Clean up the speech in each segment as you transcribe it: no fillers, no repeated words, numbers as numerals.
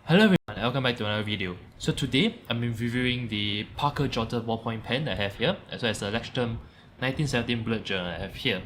Hello everyone, and welcome back to another video. So today, I'm reviewing the Parker Jotter ballpoint pen that I have here, as well as the Leuchtturm1917 bullet journal I have here.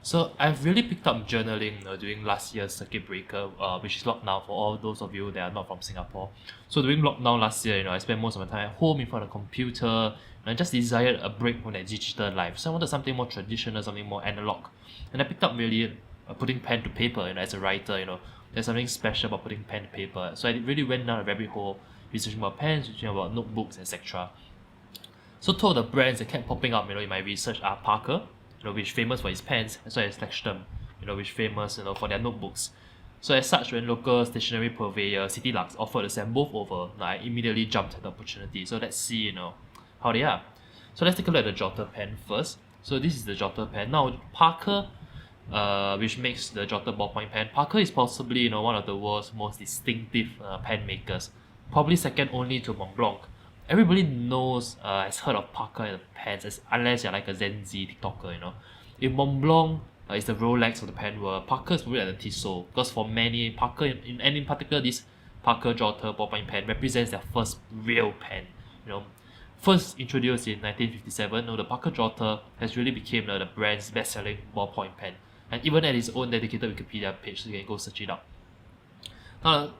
So I've really picked up journaling during last year's circuit breaker, which is lockdown for all those of you that are not from Singapore. So during lockdown last year, I spent most of my time at home in front of the computer, and I just desired a break from that digital life. So I wanted something more traditional, something more analog. And I picked up really putting pen to paper, as a writer, there's something special about putting pen to paper. So I really went down a rabbit hole, researching about pens, researching about notebooks, etc. So two of the brands that kept popping up, in my research are Parker, which is famous for its pens, as well as Leuchtturm, which is famous, for their notebooks. So as such, when local stationery purveyor Cityluxe offered to send both over, I immediately jumped at the opportunity. So let's see, how they are. So let's take a look at the Jotter pen first. So this is the Jotter pen. Now Parker, which makes the Jotter ballpoint pen. Parker is possibly one of the world's most distinctive pen makers, probably second only to Montblanc. Everybody knows, has heard of Parker and pens, unless you're like a Gen Z TikToker. If Montblanc is the Rolex of the pen world, Parker is probably like the Tissot, because for many, Parker and in particular this Parker Jotter ballpoint pen represents their first real pen. First introduced in 1957, the Parker Jotter has really become the brand's best-selling ballpoint pen, and even at its own dedicated Wikipedia page, so you can go search it out. Now,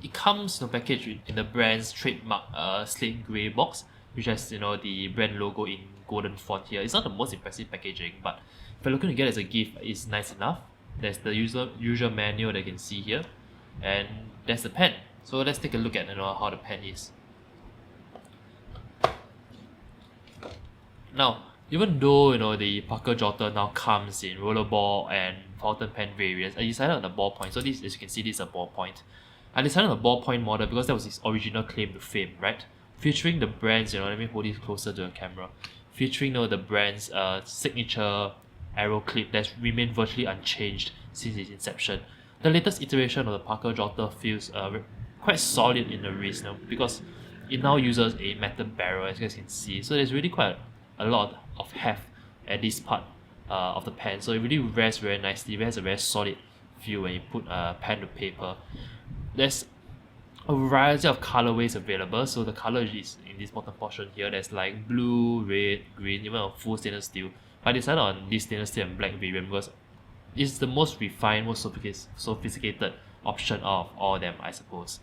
it comes packaged in the brand's trademark slate grey box, which has the brand logo in golden font here. It's not the most impressive packaging, but if you're looking to get it as a gift, it's nice enough. There's the usual manual that you can see here, and there's the pen. So let's take a look at how the pen is. Now, even though the Parker Jotter now comes in rollerball and fountain pen variants, I decided on the ballpoint. So this, as you can see, this is a ballpoint. I decided on the ballpoint model because that was his original claim to fame, right? Featuring the brand's, let me hold this closer to the camera. Featuring the brand's signature arrow clip that's remained virtually unchanged since its inception. The latest iteration of the Parker Jotter feels quite solid in the wrist because it now uses a metal barrel, as you guys can see. So there's really quite a lot of heft at this part of the pen, so it really rests very nicely. It has a very solid feel when you put pen to paper. There's a variety of colorways available, so the color is in this bottom portion here. There's like blue, red, green, even a full stainless steel. I decided on this stainless steel and black variant because it's the most refined, most sophisticated option of all of them, I suppose.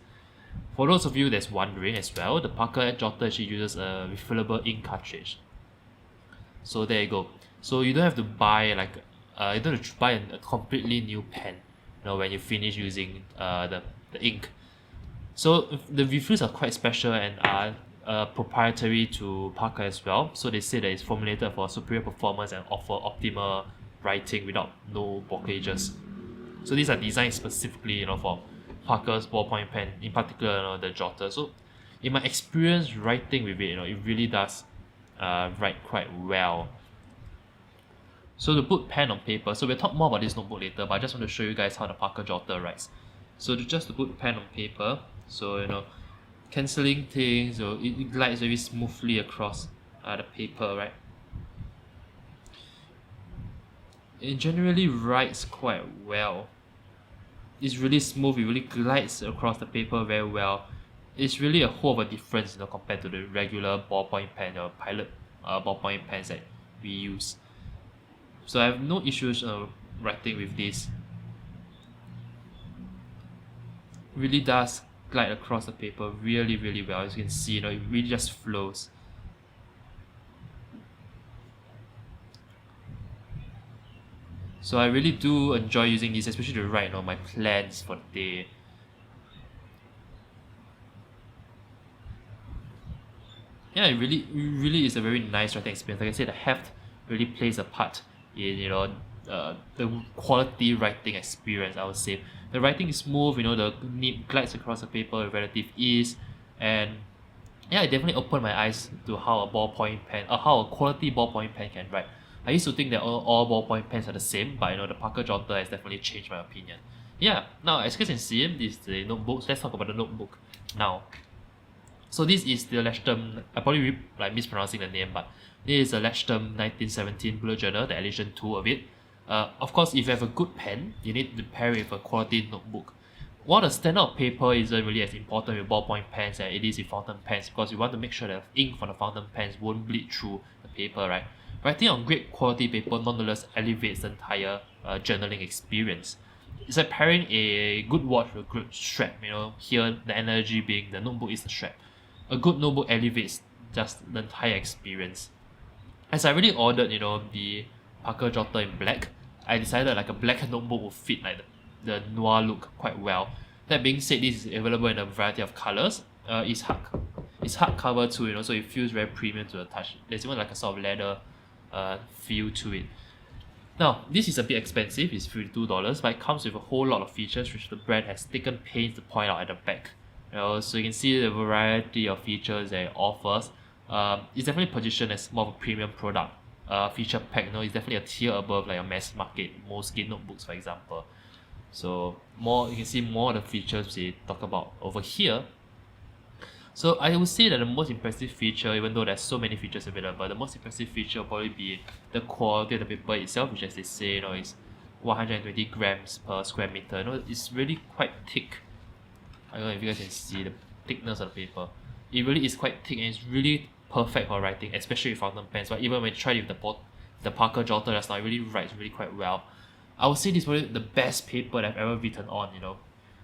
For those of you that's wondering as well, the Parker Jotter actually uses a refillable ink cartridge. So there you go. So you don't have to buy you don't have to buy a completely new pen, when you finish using the ink. So the refills are quite special and are proprietary to Parker as well. So they say that it's formulated for superior performance and offer optimal writing without no blockages. So these are designed specifically, for Parker's ballpoint pen, in particular, the Jotter. So in my experience writing with it, it really does write quite well. So to put pen on paper, so we'll talk more about this notebook later, but I just want to show you guys how the Parker Jotter writes. So just to put pen on paper, so cancelling things, it glides very smoothly across the paper, right? It generally writes quite well. It's really smooth, it really glides across the paper very well. It's really a whole of a difference, compared to the regular ballpoint pen or pilot ballpoint pens that we use. So I have no issues writing with this. Really does glide across the paper really, really well. As you can see, it really just flows. So I really do enjoy using this, especially to write my plans for the day. Yeah, it really is a very nice writing experience. Like I said, the heft really plays a part in the quality writing experience, I would say. The writing is smooth, the nib glides across the paper with relative ease, and yeah, it definitely opened my eyes to how a ballpoint pen, how a quality ballpoint pen can write. I used to think that all ballpoint pens are the same, but the Parker Jotter has definitely changed my opinion. Yeah, now as you can see, this is the notebook. Let's talk about the notebook now. So this is the Leuchtturm, I probably mispronouncing the name, but this is a Leuchtturm1917 bullet journal, the edition 2 of it. Of course, if you have a good pen, you need to pair it with a quality notebook. while the standard of paper isn't really as important with ballpoint pens as it is with fountain pens, because you want to make sure that ink from the fountain pens won't bleed through the paper, right? Writing on great quality paper nonetheless elevates the entire journaling experience. It's like pairing a good watch with a good strap. Here the analogy being the notebook is the strap. A good notebook elevates just the entire experience. As I really ordered, the Parker Jotter in black, I decided like a black notebook would fit like the noir look quite well. That being said, this is available in a variety of colors. It's hardcover too, so it feels very premium to the touch. There's even like a sort of leather feel to it. Now, this is a bit expensive, it's $52, but it comes with a whole lot of features which the brand has taken pains to point out at the back. So you can see the variety of features that it offers. It's definitely positioned as more of a premium product. Feature pack, it's definitely a tier above like a mass market Moleskine notebooks, for example. So you can see more of the features they talk about over here. So I would say that the most impressive feature, even though there's so many features available, the most impressive feature will probably be the quality of the paper itself, which as they say, is 120 grams per square meter. It's really quite thick. I don't know if you guys can see the thickness of the paper. It really is quite thick and it's really perfect for writing, especially with fountain pens. But even when I tried it with the Parker Jotter just now, it really writes really quite well. I would say this is probably the best paper that I've ever written on.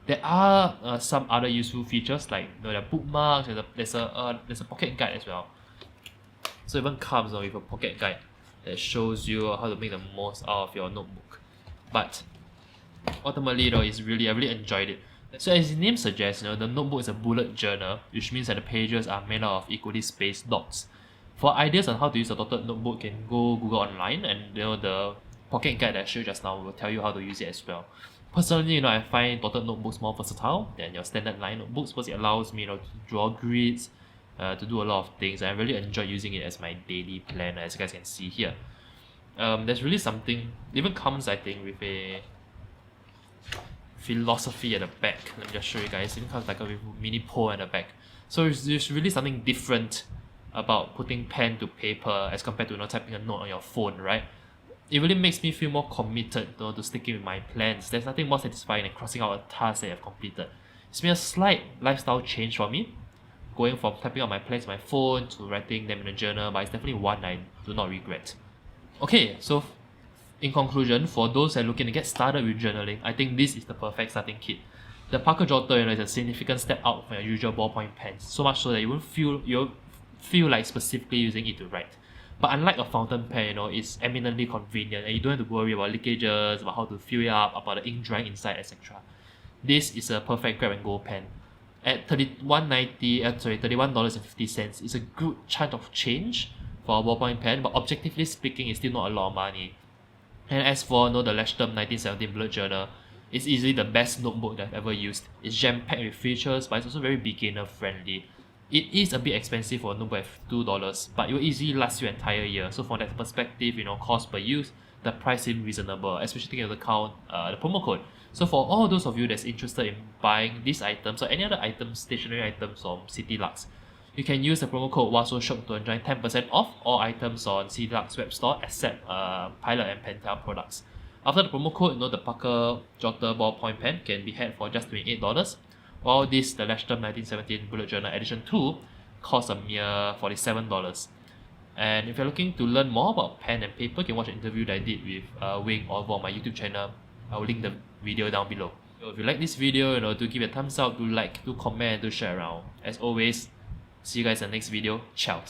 There are some other useful features like there are bookmarks. There's a pocket guide as well. So it even comes with a pocket guide that shows you how to make the most out of your notebook. But ultimately, I really enjoyed it. So as the name suggests, the notebook is a bullet journal, which means that the pages are made out of equally spaced dots. For ideas on how to use a dotted notebook, you can go Google online, and the pocket guide that I showed just now will tell you how to use it as well. Personally, I find dotted notebooks more versatile than your standard line notebooks because it allows me, to draw grids, to do a lot of things. I really enjoy using it as my daily planner, as you guys can see here. There's really something, it even comes, I think, with a philosophy at the back. Let me just show you guys. It even comes like a mini poem at the back. So there's really something different about putting pen to paper as compared to typing a note on your phone, right? It really makes me feel more committed to sticking with my plans. There's nothing more satisfying than crossing out a task that I've completed. It's been a slight lifestyle change for me, going from typing out my plans on my phone to writing them in a journal, but it's definitely one I do not regret. Okay, so in conclusion, for those that are looking to get started with journaling, I think this is the perfect starting kit. The Parker Jotter is a significant step out from your usual ballpoint pens, so much so that you'll feel like specifically using it to write. But unlike a fountain pen, it's eminently convenient and you don't have to worry about leakages, about how to fill it up, about the ink drying inside, etc. This is a perfect grab and go pen. At $31.50, it's a good chunk of change for a ballpoint pen, but objectively speaking, it's still not a lot of money. And as for the Leuchtturm1917 bullet journal, it's easily the best notebook that I've ever used. It's jam-packed with features, but it's also very beginner friendly. It is a bit expensive for a notebook at $2, but it will easily last you an entire year. So from that perspective, cost per use, the price seems reasonable, especially taking into account the promo code. So for all those of you that's interested in buying these items or any other items, stationery items from Cityluxe, you can use the promo code Shiok to enjoy 10% off all items on Cityluxe web store except Pilot and Pentel products. After the promo code, the Parker Jotter ballpoint pen can be had for just $28, while the Leuchtturm1917 Bullet Journal Edition 2 costs a mere $47. And if you're looking to learn more about pen and paper, you can watch an interview that I did with Wing over on my YouTube channel. I will link the video down below. So if you like this video, do give it a thumbs up, do like, do comment, do share around. As always, see you guys in the next video. Ciao.